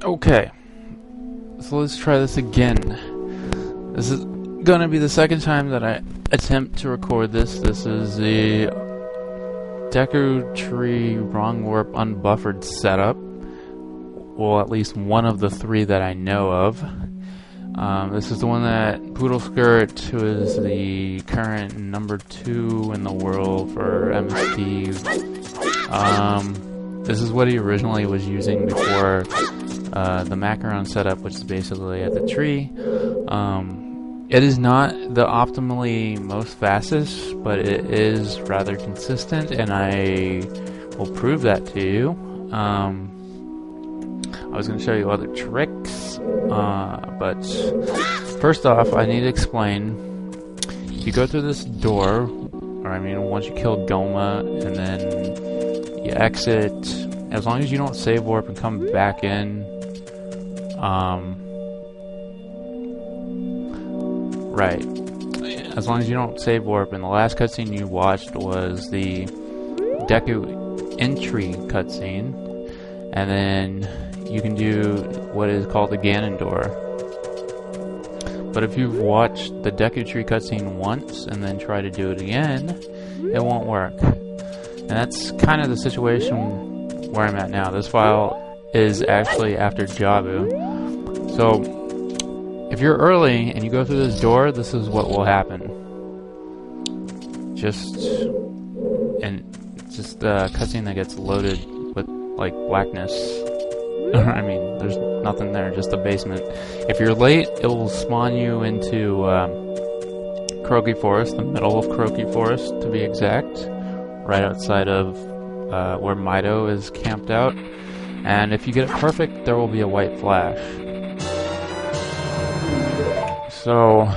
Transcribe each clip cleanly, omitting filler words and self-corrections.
Okay, so let's try this again. This is gonna be the second time that I attempt to record this. This is the Deku Tree Wrong Warp Unbuffered setup. Well, at least one of the three that I know of. This is the one that Poodle Skirt, who is the current #2 in the world for MST. This is what he originally was using before the macaron setup, which is basically at the tree. It is not the optimally most fastest, but it is rather consistent, and I will prove that to you. I was going to show you other tricks, but first off, I need to explain. If you go through this door, or I mean, once you kill Goma, and then you exit, as long as you don't save warp and come back in, right. As long as you don't save warp, and the last cutscene you watched was the Deku entry cutscene, and then you can do what is called the GanonDoor. But if you've watched the Deku tree cutscene once and then try to do it again, it won't work. And that's kind of the situation where I'm at now. This file is actually after Jabu. So if you're early and you go through this door, this is what will happen. Just the cutscene that gets loaded with like blackness. I mean, there's nothing there, just a basement. If you're late, it will spawn you into Croaky Forest, the middle of Croaky Forest to be exact, right outside of where Mido is camped out. And if you get it perfect, there will be a white flash. So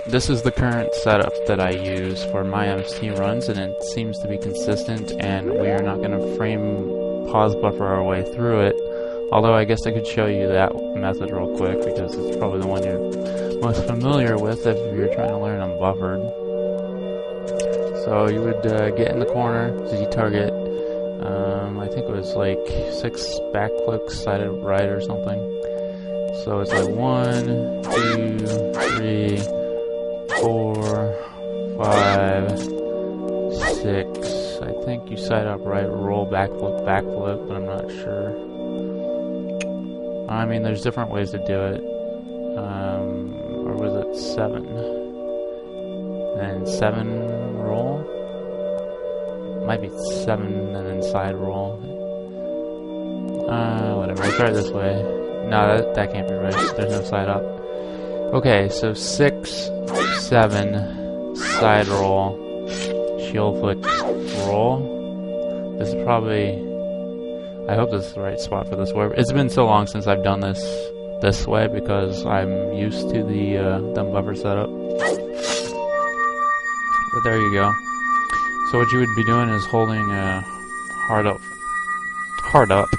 this is the current setup that I use for my MST runs, and it seems to be consistent, and we are not going to frame pause buffer our way through it, although I guess I could show you that method real quick because it's probably the one you're most familiar with if you're trying to learn Unbuffered. So you would get in the corner, Z target, I think it was like 6 back clicks sided right or something. So it's like 1, 2, 3, 4, 5, 6. I think you side up right, roll backflip, but I'm not sure. I mean, there's different ways to do it. Or was it 7? And 7 roll? Might be 7 and then side roll. Whatever, I'll try it this way. No, that can't be right. There's no side up. Okay, so 6, 7, side roll, shield flick, roll. This is probably, I hope this is the right spot for this warp. It's been so long since I've done this way because I'm used to the buffer setup. But there you go. So what you would be doing is holding hard up,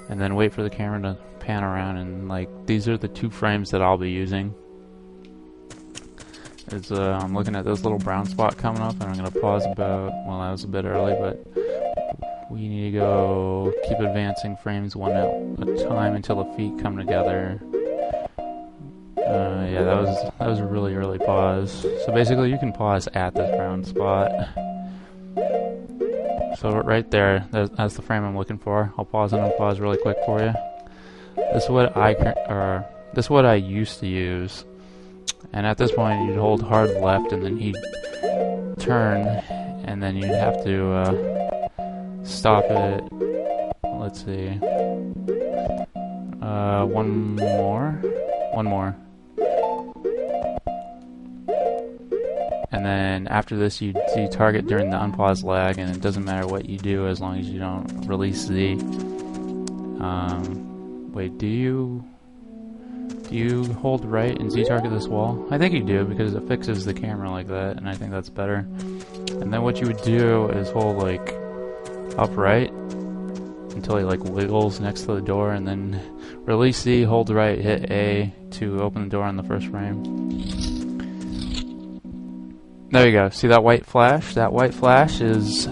and then wait for the camera to pan around, and like these are the 2 frames that I'll be using. I'm looking at this little brown spot coming up, and I'm going to pause about, well, that was a bit early, but we need to go keep advancing frames one at a time until the feet come together. Yeah, that was a really early pause. So basically you can pause at this brown spot. So right there, that's the frame I'm looking for. I'll pause and unpause really quick for you. This is what I used to use. And at this point, you'd hold hard left, and then he'd turn, and then you'd have to stop it. Let's see. One more. And then after this, you target during the unpause lag, and it doesn't matter what you do as long as you don't release Z. Wait, do you hold right and Z target this wall? I think you do, because it fixes the camera like that, and I think that's better. And then what you would do is hold like upright until he like wiggles next to the door, and then release Z, hold right, hit A to open the door on the first frame. There you go. See that white flash? That white flash is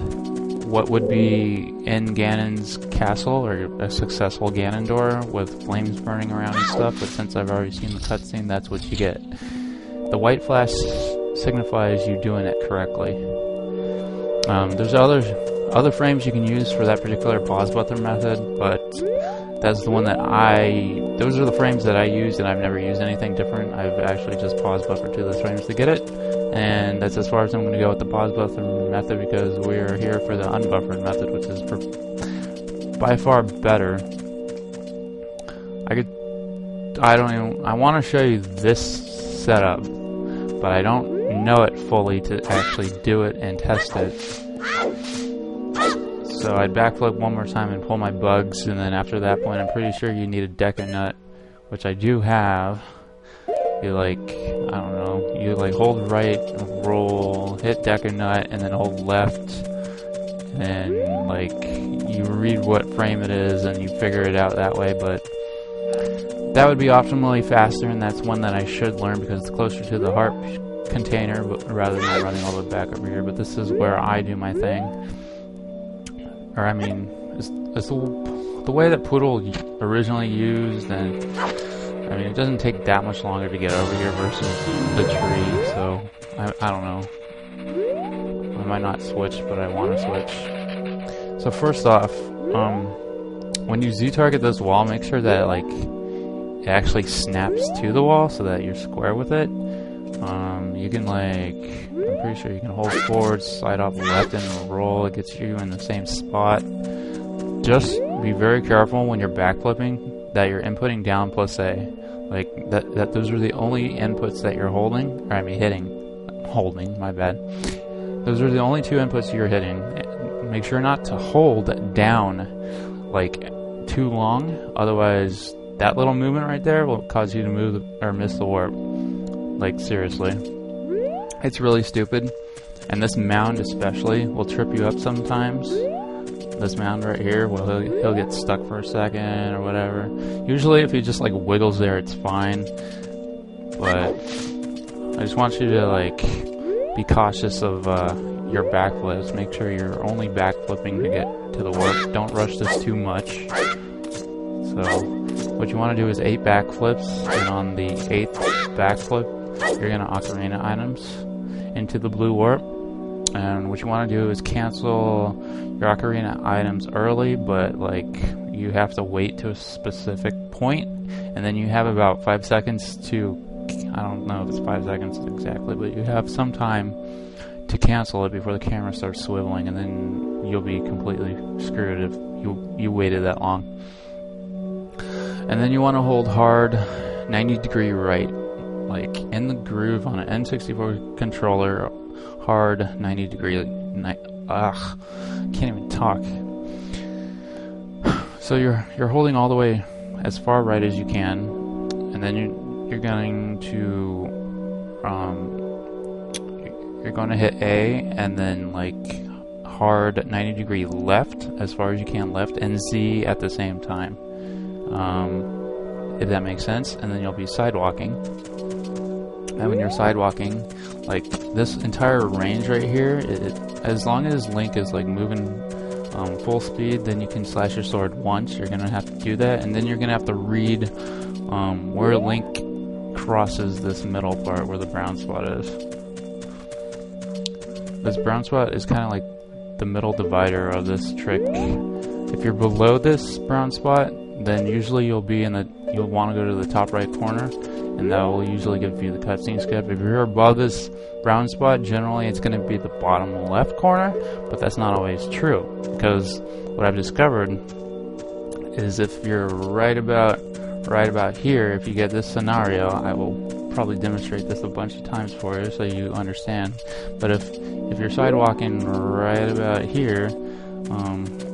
what would be in Ganon's castle, or a successful GanonDoor with flames burning around and stuff, but since I've already seen the cutscene, that's what you get. The white flash signifies you doing it correctly. There's other frames you can use for that particular pause button method, but that's the one that those are the frames that I used, and I've never used anything different. I've actually just pause buffered to those frames to get it, and that's as far as I'm going to go with the pause button method, because we're here for the unbuffered method, which is by far better. I want to show you this setup, but I don't know it fully to actually do it and test it. So I'd backflip one more time and pull my bugs, and then after that point I'm pretty sure you need a Deku nut, which I do have. You like, I don't know, you like hold right, roll, hit Deku nut, and then hold left, and like you read what frame it is and you figure it out that way, but that would be optimally faster, and that's one that I should learn because it's closer to the harp container, but rather than running all the way back over here. But this is where I do my thing. Or I mean, it's the way that Poodle originally used, and I mean, it doesn't take that much longer to get over here versus the tree, so I don't know. I might not switch, but I want to switch. So first off, when you Z-target this wall, make sure that like it actually snaps to the wall so that you're square with it. You can like, I'm pretty sure you can hold forward, slide off left, and roll. It gets you in the same spot. Just be very careful when you're backflipping that you're inputting down plus A. Like that those are the only inputs that you're holding, or I mean holding, my bad. Those are the only two inputs you're hitting. Make sure not to hold down like too long, otherwise that little movement right there will cause you to move or miss the warp. Like seriously. It's really stupid. And this mound especially will trip you up sometimes. This mound right here, well, he'll get stuck for a second or whatever. Usually if he just like wiggles there, it's fine. But I just want you to like be cautious of your backflips. Make sure you're only backflipping to get to the warp. Don't rush this too much. So what you want to do is 8 backflips, and on the 8th backflip you're going to ocarina items into the blue warp. And what you want to do is cancel your ocarina items early, but like you have to wait to a specific point, and then you have about 5 seconds to, I don't know if it's 5 seconds exactly, but you have some time to cancel it before the camera starts swiveling, and then you'll be completely screwed if you waited that long. And then you want to hold hard 90-degree right, like in the groove on an N64 controller. Hard 90-degree. Can't even talk. So you're holding all the way as far right as you can, and then you're going to hit A, and then like hard 90-degree left as far as you can left, and Z at the same time. If that makes sense, and then you'll be sidewalking. And when you're sidewalking, like this entire range right here, as long as Link is like moving full speed, then you can slash your sword once. You're gonna have to do that, and then you're gonna have to read where Link crosses this middle part where the brown spot is. This brown spot is kind of like the middle divider of this trick. If you're below this brown spot, then usually you'll want to go to the top right corner, and that will usually give you the cutscene skip. If you're above this brown spot, generally it's going to be the bottom left corner, but that's not always true, because what I've discovered is if you're right about here, if you get this scenario, I will probably demonstrate this a bunch of times for you so you understand, but if you're sidewalking right about here,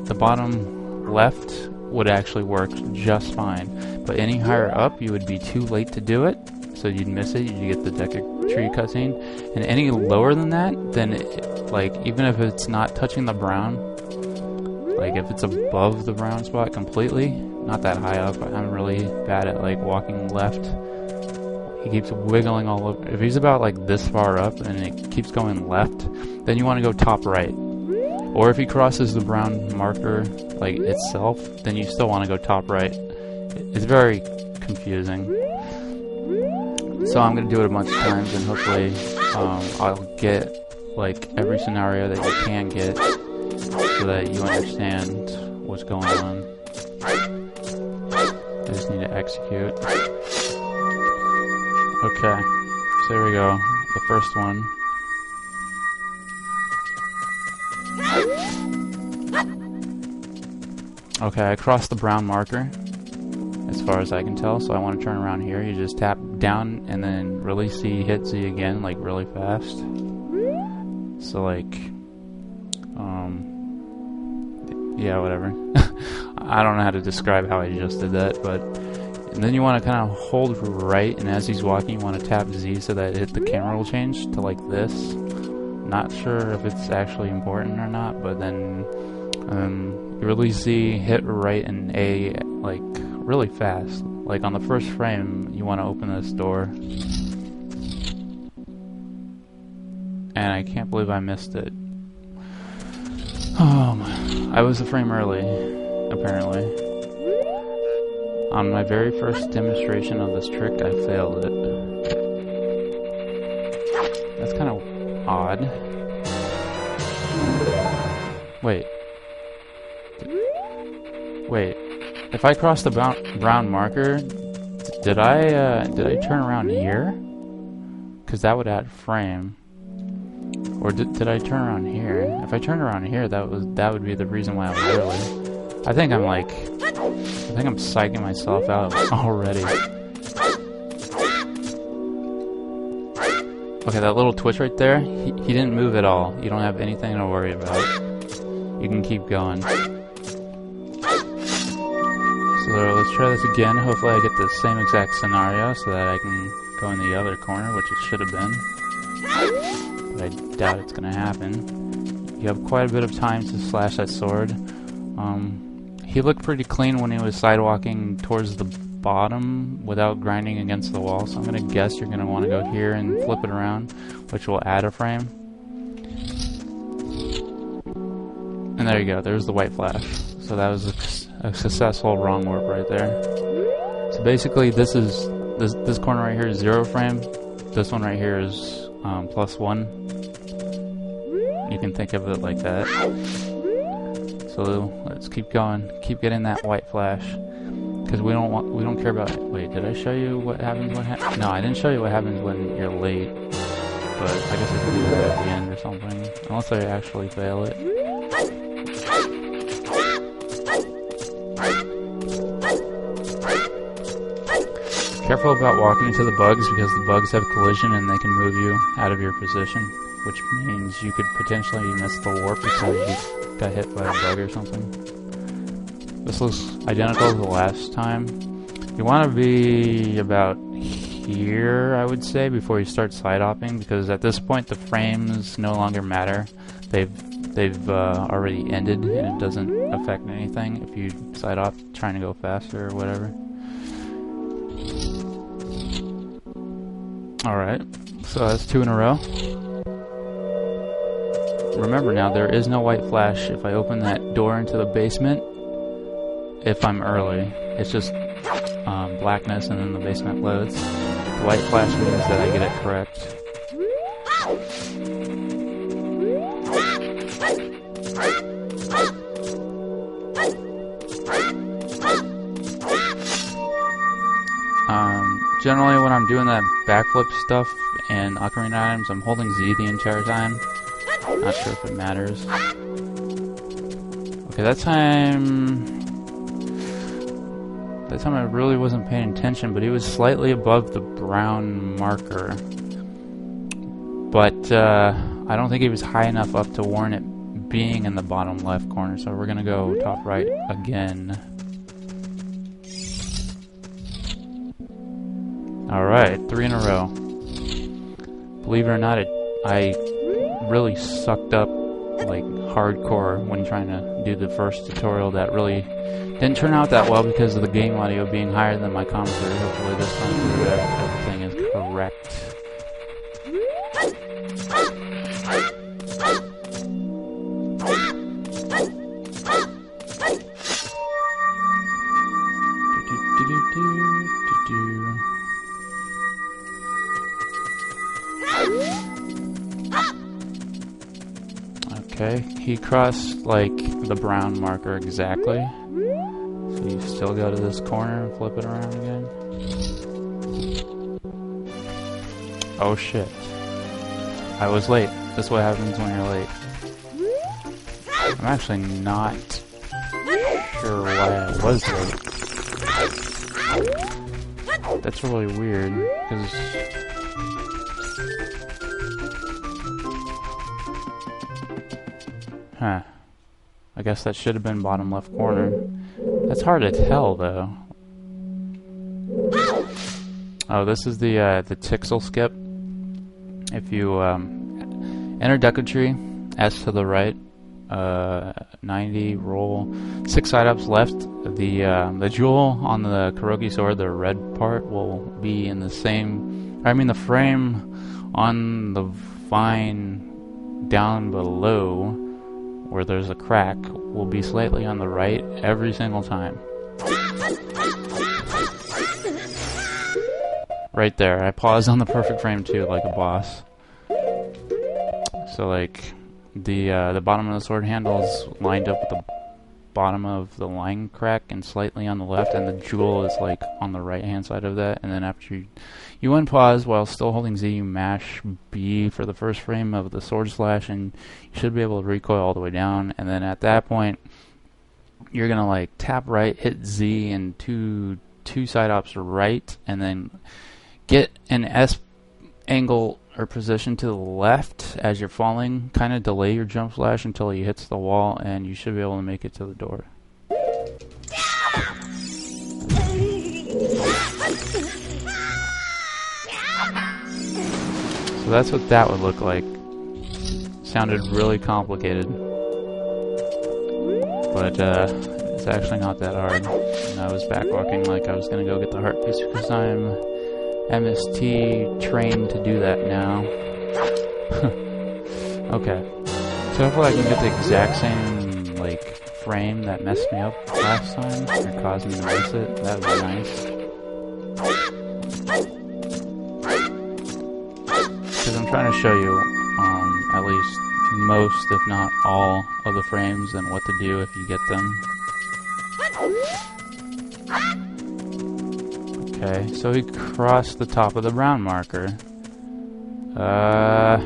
the bottom left would actually work just fine, but any higher up you would be too late to do it, so you'd miss it. You get the Deku tree cutscene, and any lower than that, then like even if it's not touching the brown, like if it's above the brown spot completely, not that high up. I'm really bad at like walking left. He keeps wiggling all over. If he's about like this far up and it keeps going left, then you want to go top right. Or if he crosses the brown marker like itself, then you still want to go top right. It's very confusing. So I'm going to do it a bunch of times, and hopefully I'll get like every scenario that you can get so that you understand what's going on. I just need to execute. Okay, so there we go. The first one. Okay, I crossed the brown marker as far as I can tell, so I want to turn around here. You just tap down and then release Z, hit Z again, like really fast. So like, yeah, whatever. I don't know how to describe how I just did that, but and then you want to kind of hold right, and as he's walking, you want to tap Z so that the camera will change to like this. Not sure if it's actually important or not, but then you release Z, hit right and A like really fast. Like on the first frame, you want to open this door. And I can't believe I missed it. Oh my. I was a frame early, apparently. On my very first demonstration of this trick, I failed it. That's kind of odd. Wait. Wait. If I cross the brown marker, did I turn around here? Because that would add a frame. Or did I turn around here? If I turned around here, that would be the reason why I was early. I think I'm psyching myself out already. Okay, that little twitch right there, he didn't move at all. You don't have anything to worry about. You can keep going. So let's try this again. Hopefully I get the same exact scenario so that I can go in the other corner, which it should have been. But I doubt it's going to happen. You have quite a bit of time to slash that sword. He looked pretty clean when he was sidewalking towards the bottom without grinding against the wall, so I'm going to guess you're going to want to go here and flip it around, which will add a frame. And there you go, there's the white flash. So that was a successful wrong warp right there. So basically this corner right here is 0 frame, this one right here is +1. You can think of it like that. So let's keep going, keep getting that white flash, because we don't care about. Wait, did I show you what happens when? No, I didn't show you what happens when you're late. But I guess I can do that at the end or something, unless I actually fail it. Careful about walking into the bugs, because the bugs have collision and they can move you out of your position, which means you could potentially miss the warp because you got hit by a bug or something. This looks identical to the last time. You want to be about here, I would say, before you start side hopping, because at this point the frames no longer matter. They've already ended, and it doesn't affect anything if you side hop trying to go faster or whatever. Alright, so that's 2 in a row. Remember now, there is no white flash if I open that door into the basement if I'm early. It's just blackness and then the basement loads. The white flash means that I get it correct. Generally when I'm doing that backflip stuff and ocarina items, I'm holding Z the entire time. Not sure if it matters. Okay, that time I really wasn't paying attention, but he was slightly above the brown marker. But I don't think he was high enough up to warrant it being in the bottom left corner, so we're gonna go top right again. Alright, 3 in a row. Believe it or not, I really sucked up like hardcore when trying to do the first tutorial. That really didn't turn out that well because of the game audio being higher than my commentary. Hopefully this time everything is correct. he crossed like the brown marker exactly. So you still go to this corner and flip it around again. Oh shit. I was late. That's what happens when you're late. I'm actually not sure why I was late. That's really weird, because... Huh. I guess that should have been bottom left corner. That's hard to tell, though. Oh, this is the Tixel skip. If you enter Deku tree, S to the right, 90, roll 6 side-ups left. The jewel on the Kuroki sword, the red part, will be in the same... I mean, the frame on the vine down below, where there's a crack, will be slightly on the right every single time. Right there. I paused on the perfect frame too, like a boss. So like the bottom of the sword handle is lined up with the bottom of the line crack and slightly on the left, and the jewel is like on the right hand side of that. And then after you unpause while still holding Z, you mash B for the first frame of the sword slash, and you should be able to recoil all the way down. And then at that point, you're gonna like tap right, hit Z, and two side ops right, and then get an S angle or position to the left as you're falling. Kind of delay your jump slash until he hits the wall, and you should be able to make it to the door. So that's what that would look like. Sounded really complicated, but it's actually not that hard. And I was backwalking like I was gonna go get the heart piece because I'm MST trained to do that now. Okay, so hopefully I can get the exact same like frame that messed me up last time or caused me to miss it. That would be nice. Because I'm trying to show you at least most, if not all, of the frames and what to do if you get them. Okay, so he crossed the top of the brown marker. As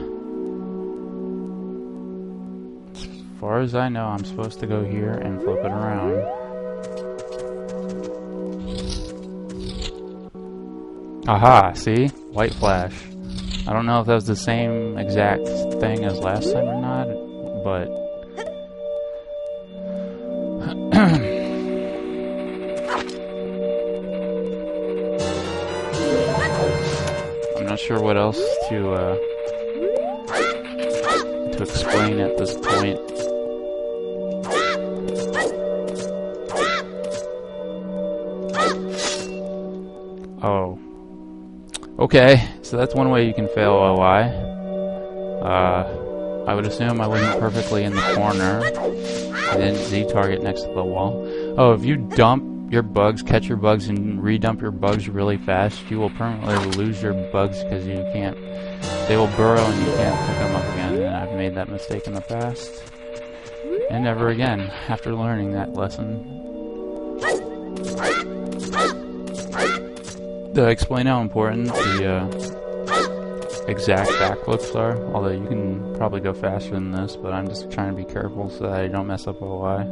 far as I know, I'm supposed to go here and flip it around. Aha, see? White flash. I don't know if that was the same exact thing as last time or not, but... I'm not sure what else to explain at this point. Oh. Okay, so that's one way you can fail OI. I would assume I wasn't perfectly in the corner. I didn't Z-target next to the wall. Oh, if you dump your bugs, catch your bugs, and redump your bugs really fast, you will permanently lose your bugs because you can't... They will burrow and you can't pick them up again, and I've made that mistake in the past. And never again, after learning that lesson. To explain how important the exact backflips are, although you can probably go faster than this, but I'm just trying to be careful so that I don't mess up OI.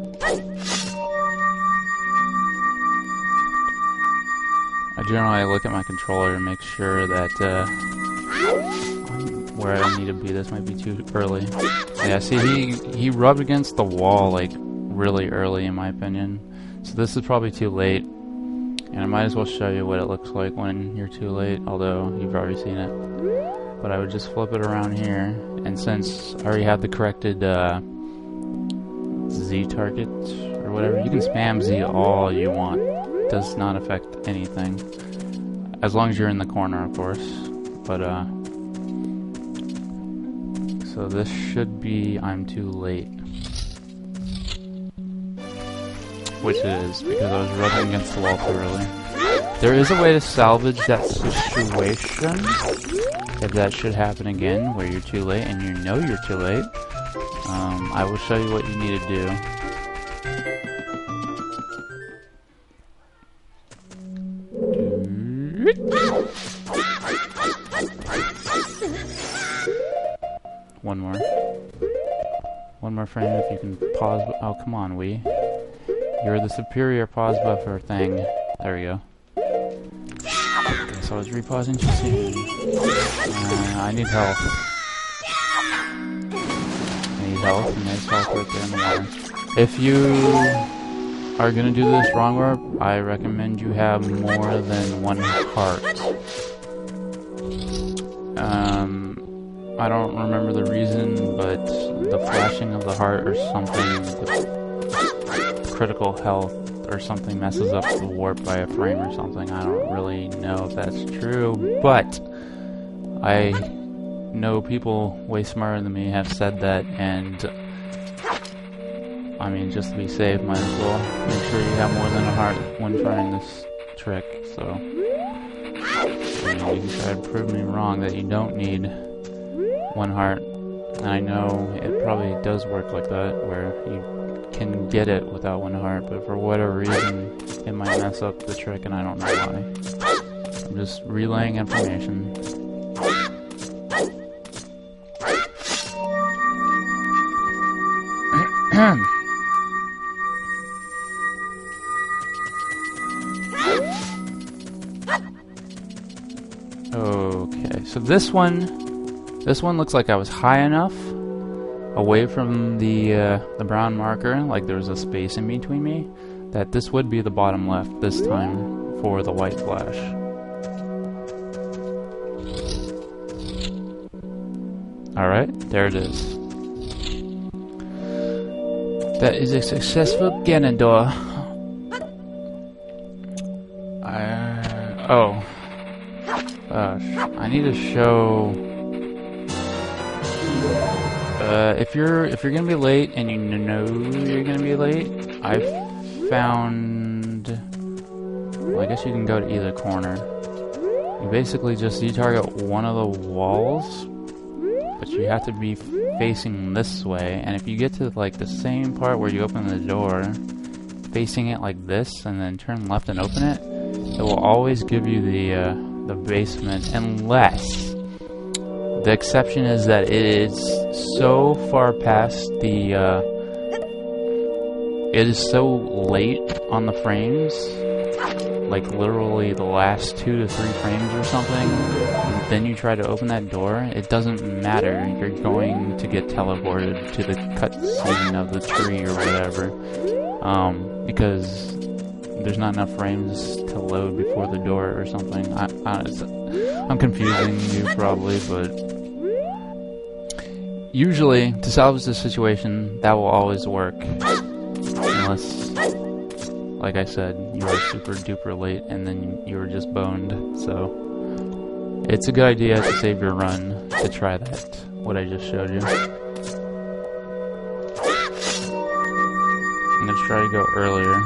I generally look at my controller and make sure that I'm where I need to be. This might be too early. Yeah, see, he rubbed against the wall like really early in my opinion, so this is probably too late. And I might as well show you what it looks like when you're too late, although you've already seen it. But I would just flip it around here, and since I already have the corrected Z target, or whatever, you can spam Z all you want. It does not affect anything. As long as you're in the corner, of course. But, so this should be I'm too late. Which it is, because I was rubbing against the wall too early. There is a way to salvage that situation, if that should happen again, where you're too late and you know you're too late. I will show you what you need to do. One more frame if you can pause. Oh, come on, Wii. You're the superior pause buffer thing. There we go. Okay, so I was repausing too soon. I need help. I need help. Nice help right there in the water. If you are gonna do this wrong warp, I recommend you have more than one heart. I don't remember the reason, but the flashing of the heart or something, the critical health or something messes up the warp by a frame or something. I don't really know if that's true, but I know people way smarter than me have said that, and I mean, just to be safe, might as well make sure you have more than a heart when trying this trick. So, I mean, you can try to prove me wrong that you don't need one heart. And I know it probably does work like that, where you can get it without one heart, but for whatever reason, it might mess up the trick, and I don't know why. I'm just relaying information. Okay, so this one looks like I was high enough away from the brown marker, like there was a space in between me, that this would be the bottom left this time for the white flash. Alright, there it is. That is a successful GanonDoor. Oh. I need to show... if you're gonna be late and you know you're gonna be late, I've found... Well, I guess you can go to either corner. You basically just target one of the walls, but you have to be facing this way, and if you get to like the same part where you open the door, facing it like this, and then turn left and open it, it will always give you the basement, unless the exception is that it is so far past the it is so late on the frames, like literally the last 2 to 3 frames or something, and then you try to open that door, it doesn't matter, you're going to get teleported to the cutscene of the tree or whatever, because there's not enough frames to load before the door or something. I'm confusing you probably, but usually to salvage the situation, that will always work, unless, like I said, you are super duper late and then you were just boned. So it's a good idea to save your run to try that, what I just showed you. I'm gonna try to go earlier.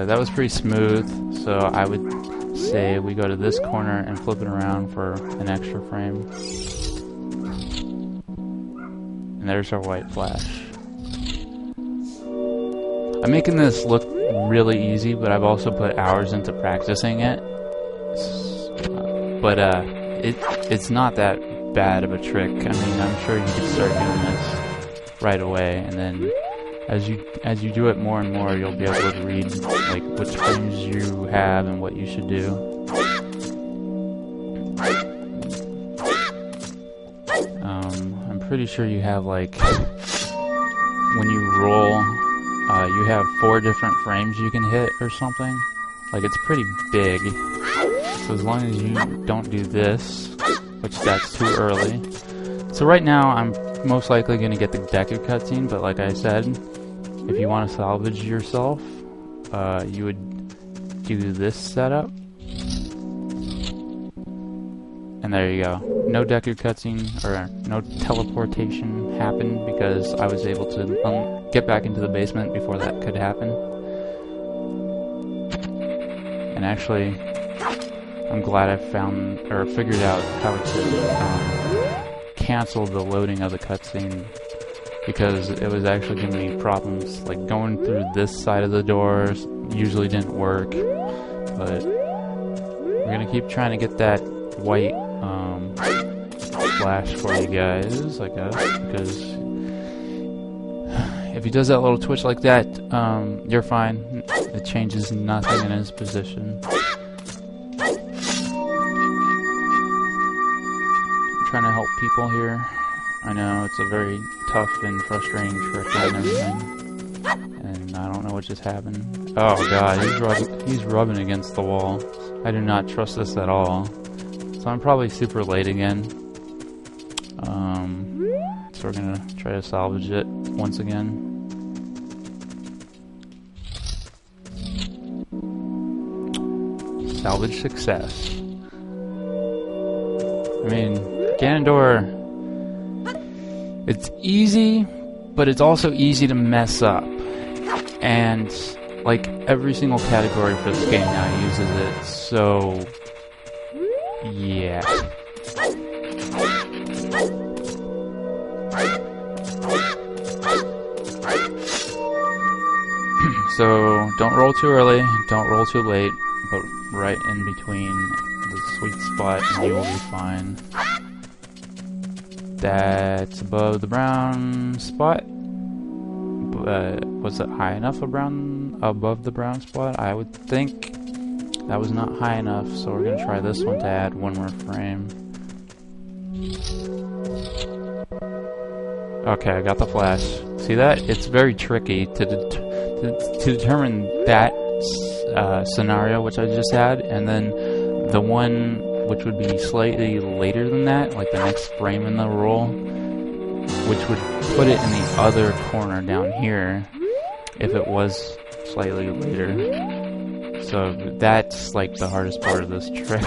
That was pretty smooth, so I would say we go to this corner and flip it around for an extra frame. And there's our white flash. I'm making this look really easy, but I've also put hours into practicing it. But it's not that bad of a trick. I mean, I'm sure you could start doing this right away, and then as you do it more and more, you'll be able to read like which frames you have and what you should do. I'm pretty sure you have like, when you roll, you have 4 different frames you can hit or something. Like, it's pretty big. So as long as you don't do this, which that's too early. So right now I'm most likely going to get the Deku cutscene, but like I said, if you want to salvage yourself, you would do this setup. And there you go. No Deku cutscene, or no teleportation happened, because I was able to get back into the basement before that could happen. And actually, I'm glad I found, or figured out how to cancel the loading of the cutscene, because it was actually giving me problems. Like, going through this side of the door usually didn't work, but we're gonna keep trying to get that white flash for you guys, I guess, because if he does that little twitch like that, you're fine. It changes nothing in his position. I'm trying to help people here. I know it's a very tough and frustrating trick and everything, and I don't know what just happened. Oh god, he's rubbing against the wall. I do not trust this at all. So I'm probably super late again. So we're gonna try to salvage it once again. Salvage success. I mean, GanonDoor, it's easy, but it's also easy to mess up. And like every single category for this game now uses it, so yeah. So don't roll too early, don't roll too late, but right in between the sweet spot and you will be fine. That's above the brown spot. Was it high enough above the brown spot? I would think that was not high enough, so we're gonna try this one to add one more frame. Okay, I got the flash. See that? It's very tricky to determine that scenario which I just had, and then the one which would be slightly later than that, like the next frame in the roll, which would put it in the other corner down here if it was slightly later. So that's like the hardest part of this trick,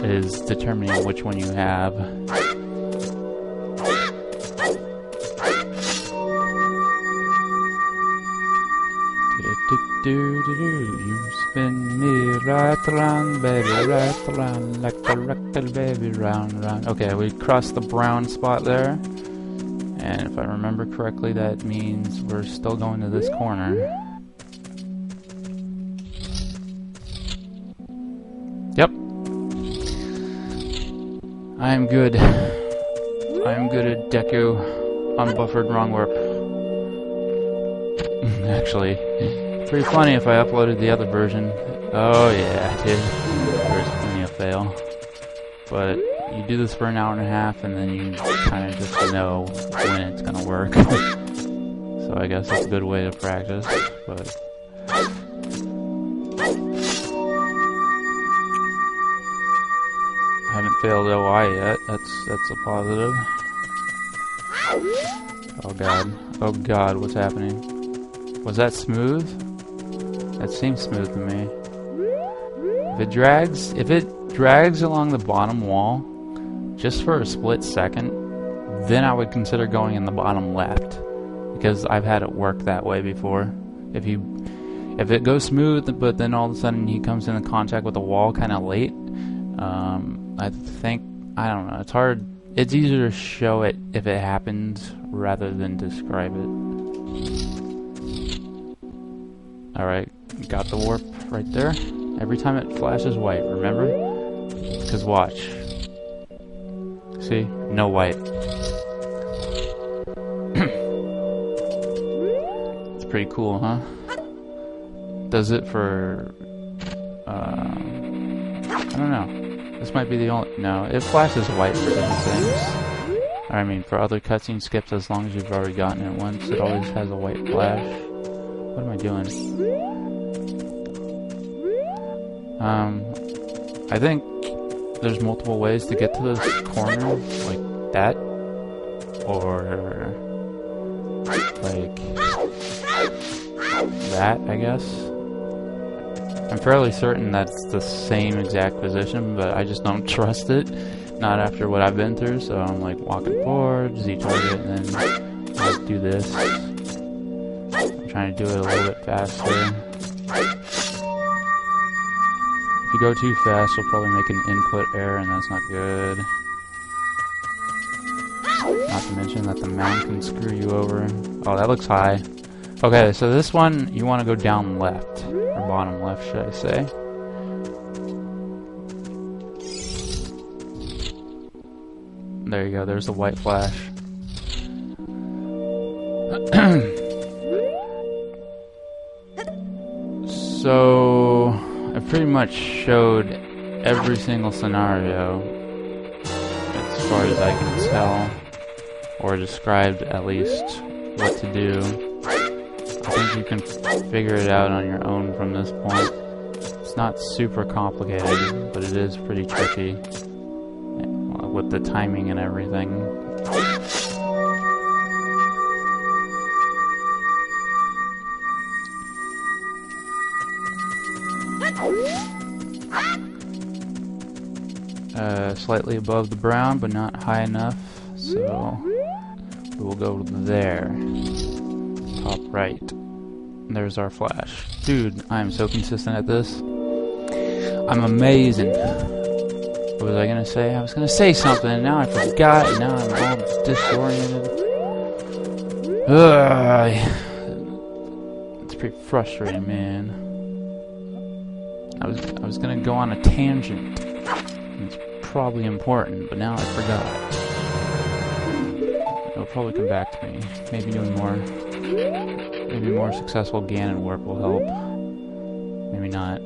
is determining which one you have. You spin me right around, baby, right around, like a record, baby, round, round. Okay, we crossed the brown spot there. And if I remember correctly, that means we're still going to this corner. Yep. I am good. I am good at Deku. Unbuffered, wrong warp. Actually, pretty funny if I uploaded the other version. Oh yeah, I did. There's plenty of fail. But you do this for an hour and a half, and then you kind of just know when it's gonna work. So I guess it's a good way to practice. But I haven't failed OI yet. That's a positive. Oh god. Oh god, what's happening? Was that smooth? That seems smooth to me. If it drags along the bottom wall just for a split second, then I would consider going in the bottom left, because I've had it work that way before. If it goes smooth, but then all of a sudden he comes into contact with the wall kind of late, I don't know, it's hard. It's easier to show it if it happens rather than describe it. Alright, got the warp right there. Every time it flashes white, remember? Because watch. See? No white. It's pretty cool, huh? Does it for... I don't know. This might be the only... No, it flashes white for different things. I mean, for other cutscene skips, as long as you've already gotten it once, it always has a white flash. What am I doing? I think there's multiple ways to get to this corner, like that, or like that, I guess. I'm fairly certain that's the same exact position, but I just don't trust it, not after what I've been through, so I'm like walking forward, Z target, and then I'll do this. I'm trying to do it a little bit faster. If you go too fast, you'll probably make an input error, and that's not good. Not to mention that the mount can screw you over. Oh, that looks high. Okay, so this one, you want to go down left. Or bottom left, should I say. There you go, there's the white flash. So, I pretty much showed every single scenario, as far as I can tell, or described at least what to do. I think you can figure it out on your own from this point. It's not super complicated, but it is pretty tricky with the timing and everything. Slightly above the brown, but not high enough, so we will go there. Top right. There's our flash. Dude, I am so consistent at this. I'm amazing. What was I gonna say? I was gonna say something, and now I forgot, and now I'm all disoriented. It's pretty frustrating, man. I was gonna go on a tangent. It's probably important, but now I forgot. It'll probably come back to me. Maybe doing maybe more successful Ganon work will help. Maybe not.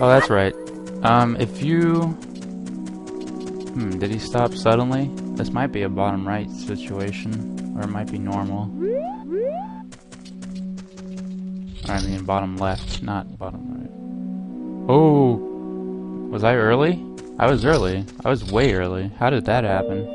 Oh, that's right. If you... did he stop suddenly? This might be a bottom right situation, or it might be normal. Or I mean bottom left, not bottom right. Oh! Was I early? I was early. I was way early. How did that happen?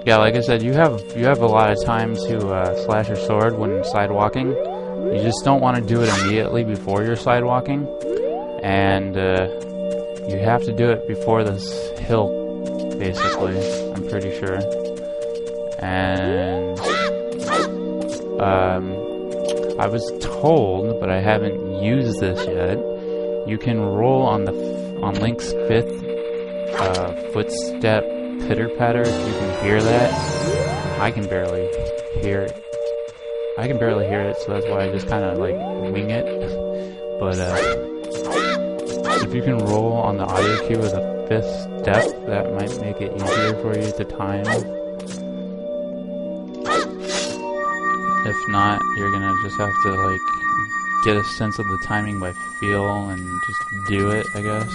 Yeah, like I said, you have a lot of time to slash your sword when sidewalking. You just don't want to do it immediately before you're sidewalking, and you have to do it before this hill, basically, I'm pretty sure. And I was told, but I haven't used this yet, you can roll on Link's 5th footstep pitter-patter, if you can hear that. I can barely hear it. So that's why I just kind of like wing it. But if you can roll on the audio cue with a 5th step, that might make it easier for you to time. If not, you're gonna just have to like get a sense of the timing by feel and just do it, I guess.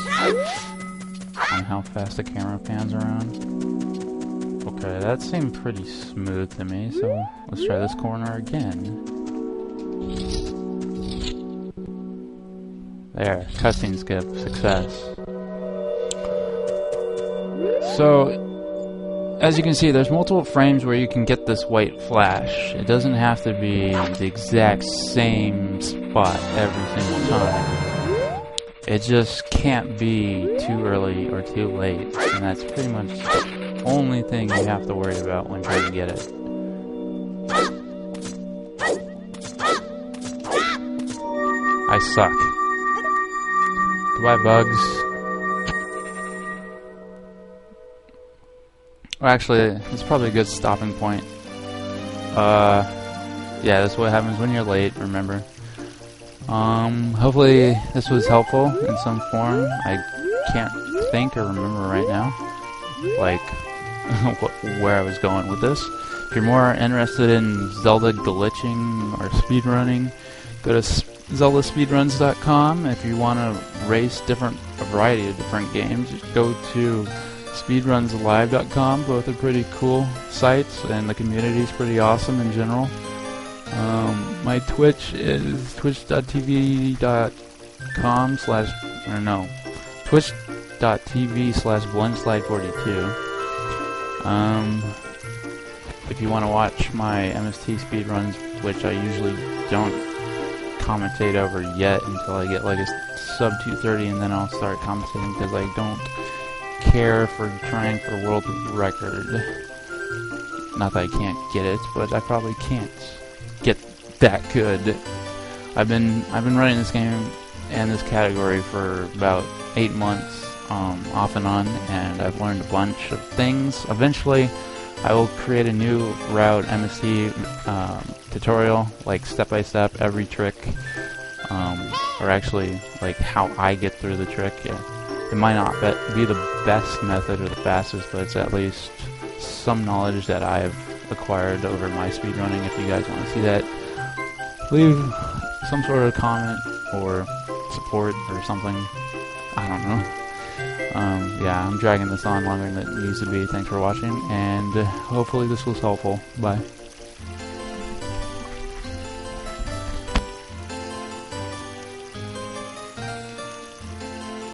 On how fast the camera pans around. Okay, that seemed pretty smooth to me, so let's try this corner again. There, cutscene skip, success. So, as you can see, there's multiple frames where you can get this white flash. It doesn't have to be the exact same spot every single time. It just can't be too early or too late, and that's pretty much the only thing you have to worry about when trying to get it. I suck. Goodbye, bugs. Well, actually, it's probably a good stopping point. Yeah, that's what happens when you're late, remember. Hopefully this was helpful in some form. I can't think or remember right now, like, where I was going with this. If you're more interested in Zelda glitching or speedrunning, go to zeldaspeedruns.com. If you want to race a variety of different games, go to speedrunslive.com. Both are pretty cool sites, and the community is pretty awesome in general. My Twitch is twitch.tv/blindslide42. If you want to watch my MST speedruns, which I usually don't commentate over yet until I get like a sub 230, and then I'll start commentating, because I don't care for trying for world record. Not that I can't get it, but I probably can't get that good. I've been running this game and this category for about 8 months, off and on, and I've learned a bunch of things. Eventually, I will create a new route MST tutorial, like step by step, every trick, or actually like how I get through the trick. Yeah. It might not be the best method or the fastest, but it's at least some knowledge that I've acquired over my speedrunning. If you guys want to see that, leave some sort of comment or support or something. I don't know. Yeah, I'm dragging this on longer than it needs to be. Thanks for watching, and hopefully this was helpful. Bye.